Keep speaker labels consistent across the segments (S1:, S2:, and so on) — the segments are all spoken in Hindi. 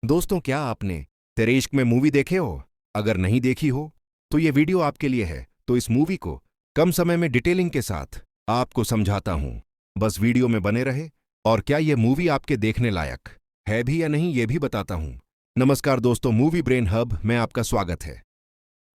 S1: दोस्तों, क्या आपने तेरे इश्क में मूवी देखे हो? अगर नहीं देखी हो तो ये वीडियो आपके लिए है। तो इस मूवी को कम समय में डिटेलिंग के साथ आपको समझाता हूं। बस वीडियो में बने रहे। और क्या ये मूवी आपके देखने लायक है भी या नहीं, ये भी बताता हूं। नमस्कार दोस्तों, मूवी ब्रेन हब में आपका स्वागत है।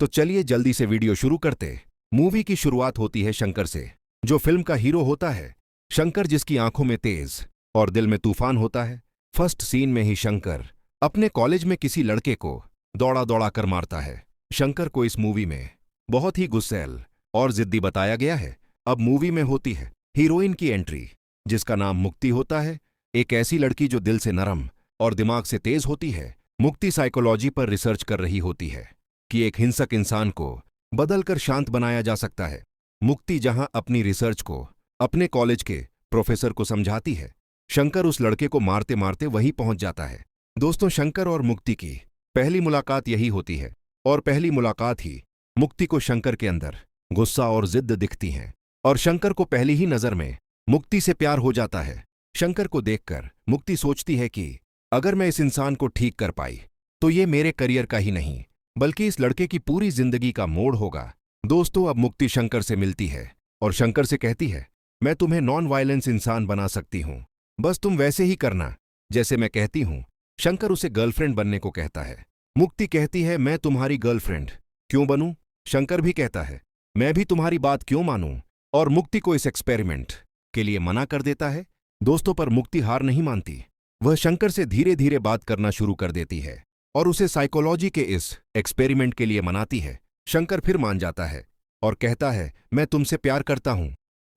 S1: तो चलिए जल्दी से वीडियो शुरू करते। मूवी की शुरुआत होती है शंकर से, जो फिल्म का हीरो होता है। शंकर, जिसकी आंखों में तेज और दिल में तूफान होता है। फर्स्ट सीन में ही शंकर अपने कॉलेज में किसी लड़के को दौड़ा दौड़ा कर मारता है। शंकर को इस मूवी में बहुत ही गुस्सैल और जिद्दी बताया गया है। अब मूवी में होती है हीरोइन की एंट्री, जिसका नाम मुक्ति होता है। एक ऐसी लड़की जो दिल से नरम और दिमाग से तेज होती है। मुक्ति साइकोलॉजी पर रिसर्च कर रही होती है कि एक हिंसक इंसान को बदलकर शांत बनाया जा सकता है। मुक्ति जहां अपनी रिसर्च को अपने कॉलेज के प्रोफेसर को समझाती है, शंकर उस लड़के को मारते मारते वहीं पहुंच जाता है। दोस्तों, शंकर और मुक्ति की पहली मुलाकात यही होती है, और पहली मुलाकात ही मुक्ति को शंकर के अंदर गुस्सा और जिद्द दिखती है। और शंकर को पहली ही नजर में मुक्ति से प्यार हो जाता है। शंकर को देखकर मुक्ति सोचती है कि अगर मैं इस इंसान को ठीक कर पाई तो ये मेरे करियर का ही नहीं, बल्कि इस लड़के की पूरी जिंदगी का मोड़ होगा। दोस्तों, अब मुक्ति शंकर से मिलती है और शंकर से कहती है, मैं तुम्हें नॉन वायलेंस इंसान बना सकती हूं, बस तुम वैसे ही करना जैसे मैं कहती हूं। शंकर उसे गर्लफ्रेंड बनने को कहता है। मुक्ति कहती है, मैं तुम्हारी गर्लफ्रेंड क्यों बनूं? शंकर भी कहता है, मैं भी तुम्हारी बात क्यों मानूं? और मुक्ति को इस एक्सपेरिमेंट के लिए मना कर देता है। दोस्तों, पर मुक्ति हार नहीं मानती। वह शंकर से धीरे धीरे बात करना शुरू कर देती है और उसे साइकोलॉजी के इस एक्सपेरिमेंट के लिए मनाती है। शंकर फिर मान जाता है और कहता है, मैं तुमसे प्यार करता हूं।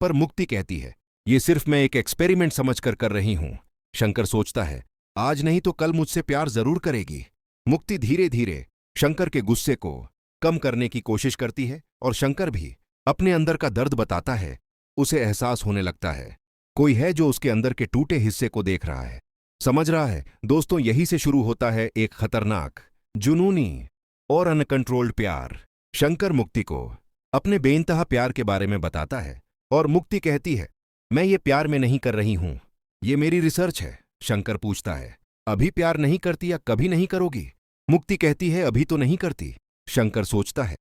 S1: पर मुक्ति कहती है, ये सिर्फ मैं एक एक्सपेरिमेंट समझकर कर रही हूं। शंकर सोचता है, आज नहीं तो कल मुझसे प्यार जरूर करेगी। मुक्ति धीरे धीरे शंकर के गुस्से को कम करने की कोशिश करती है और शंकर भी अपने अंदर का दर्द बताता है। उसे एहसास होने लगता है कोई है जो उसके अंदर के टूटे हिस्से को देख रहा है, समझ रहा है। दोस्तों, यही से शुरू होता है एक खतरनाक, जुनूनी और अनकंट्रोल्ड प्यार। शंकर मुक्ति को अपने बेइंतहा प्यार के बारे में बताता है और मुक्ति कहती है, मैं ये प्यार में नहीं कर रही हूं, ये मेरी रिसर्च है। शंकर पूछता है, अभी प्यार नहीं करती या कभी नहीं करोगी? मुक्ति कहती है, अभी तो नहीं करती। शंकर सोचता है,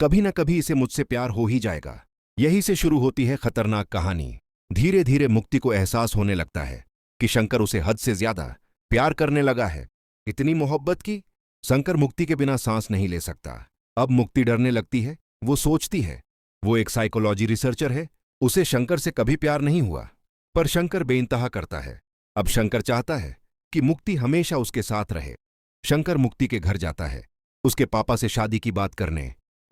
S1: कभी न कभी इसे मुझसे प्यार हो ही जाएगा। यही से शुरू होती है खतरनाक कहानी। धीरे धीरे मुक्ति को एहसास होने लगता है कि शंकर उसे हद से ज्यादा प्यार करने लगा है। इतनी मोहब्बत की शंकर मुक्ति के बिना सांस नहीं ले सकता। अब मुक्ति डरने लगती है। वो सोचती है, वो एक साइकोलॉजी रिसर्चर है, उसे शंकर से कभी प्यार नहीं हुआ। पर शंकर बेइंतहा करता है। अब शंकर चाहता है कि मुक्ति हमेशा उसके साथ रहे। शंकर मुक्ति के घर जाता है उसके पापा से शादी की बात करने।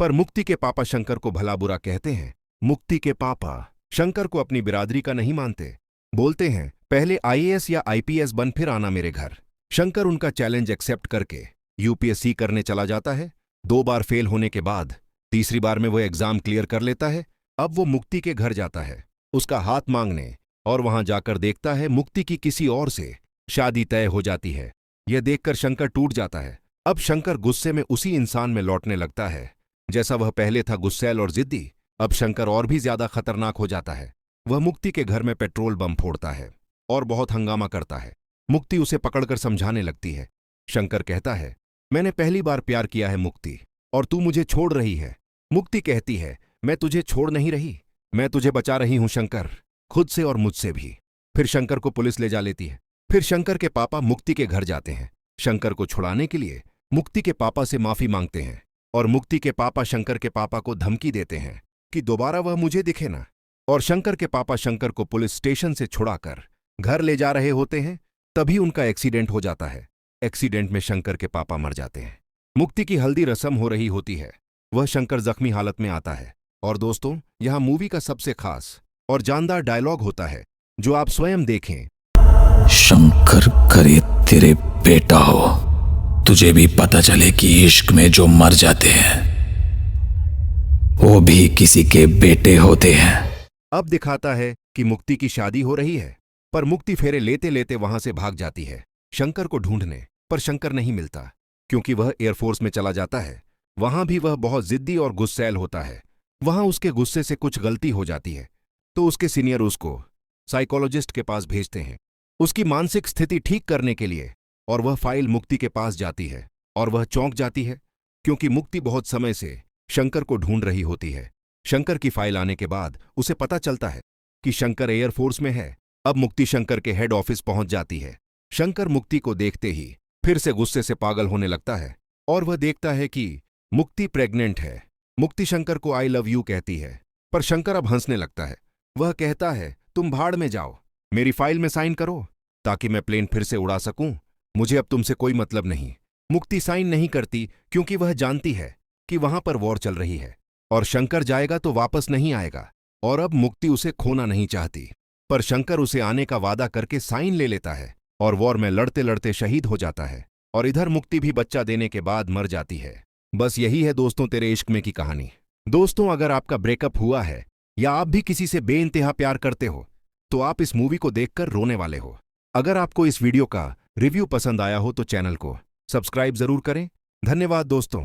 S1: पर मुक्ति के पापा शंकर को भला बुरा कहते हैं। मुक्ति के पापा शंकर को अपनी बिरादरी का नहीं मानते। बोलते हैं, पहले आईएएस या आईपीएस बन फिर आना मेरे घर। शंकर उनका चैलेंज एक्सेप्ट करके यूपीएससी करने चला जाता है। 2 बार फेल होने के बाद तीसरी बार में वो एग्जाम क्लियर कर लेता है। अब वो मुक्ति के घर जाता है उसका हाथ मांगने, और वहां जाकर देखता है मुक्ति की किसी और से शादी तय हो जाती है। यह देखकर शंकर टूट जाता है। अब शंकर गुस्से में उसी इंसान में लौटने लगता है जैसा वह पहले था, गुस्सैल और जिद्दी। अब शंकर और भी ज्यादा खतरनाक हो जाता है। वह मुक्ति के घर में पेट्रोल बम फोड़ता है और बहुत हंगामा करता है। मुक्ति उसे पकड़कर समझाने लगती है। शंकर कहता है, मैंने पहली बार प्यार किया है मुक्ति, और तू मुझे छोड़ रही है। मुक्ति कहती है, मैं तुझे छोड़ नहीं रही, मैं तुझे बचा रही हूं शंकर, खुद से और मुझसे भी। फिर शंकर को पुलिस ले जा लेती है। फिर शंकर के पापा मुक्ति के घर जाते हैं। शंकर को छुड़ाने के लिए मुक्ति के पापा से माफी मांगते हैं, और मुक्ति के पापा शंकर के पापा को धमकी देते हैं कि दोबारा वह मुझे दिखे ना। और शंकर के पापा शंकर को पुलिस स्टेशन से छुड़ाकर घर ले जा रहे होते हैं। तभी उनका एक्सीडेंट हो जाता है। एक्सीडेंट में शंकर के पापा मर जाते हैं। मुक्ति की हल्दी रस्म हो रही होती है। वह शंकर जख्मी हालत में आता है। और दोस्तों, यहां मूवी का सबसे खास और जानदार डायलॉग होता है, जो आप स्वयं देखें।
S2: शंकर करे तेरे बेटा हो, तुझे भी पता चले कि इश्क में जो मर जाते हैं वो भी किसी के बेटे होते हैं।
S1: अब दिखाता है कि मुक्ति की शादी हो रही है, पर मुक्ति फेरे लेते लेते वहां से भाग जाती है शंकर को ढूंढने। पर शंकर नहीं मिलता, क्योंकि वह एयरफोर्स में चला जाता है। वहां भी वह बहुत जिद्दी और गुस्सैल होता है। वहां उसके गुस्से से कुछ गलती हो जाती है, तो उसके सीनियर उसको साइकोलॉजिस्ट के पास भेजते हैं। उसकी मानसिक स्थिति ठीक करने के लिए और वह फाइल मुक्ति के पास जाती है और वह चौंक जाती है क्योंकि मुक्ति बहुत समय से शंकर को ढूंढ रही होती है। शंकर की फाइल आने के बाद उसे पता चलता है कि शंकर एयरफोर्स में है। अब मुक्ति शंकर के हेड ऑफिस पहुंच जाती है। शंकर मुक्ति को देखते ही फिर से गुस्से से पागल होने लगता है और वह देखता है कि मुक्ति प्रेग्नेंट है। मुक्ति शंकर को आई लव यू कहती है, पर शंकर अब हंसने लगता है। वह कहता है, तुम भाड़ में जाओ, मेरी फाइल में साइन करो ताकि मैं प्लेन फिर से उड़ा सकूं। मुझे अब तुमसे कोई मतलब नहीं। मुक्ति साइन नहीं करती क्योंकि वह जानती है कि वहां पर वॉर चल रही है और शंकर जाएगा तो वापस नहीं आएगा और अब मुक्ति उसे खोना नहीं चाहती। पर शंकर उसे आने का वादा करके साइन ले लेता है और वॉर में लड़ते लड़ते शहीद हो जाता है और इधर मुक्ति भी बच्चा देने के बाद मर जाती है। बस यही है दोस्तों तेरे इश्क में की कहानी। दोस्तों, अगर आपका ब्रेकअप हुआ है या आप भी किसी से बेइंतहा प्यार करते हो तो आप इस मूवी को देखकर रोने वाले हो। अगर आपको इस वीडियो का रिव्यू पसंद आया हो तो चैनल को सब्सक्राइब जरूर करें। धन्यवाद दोस्तों।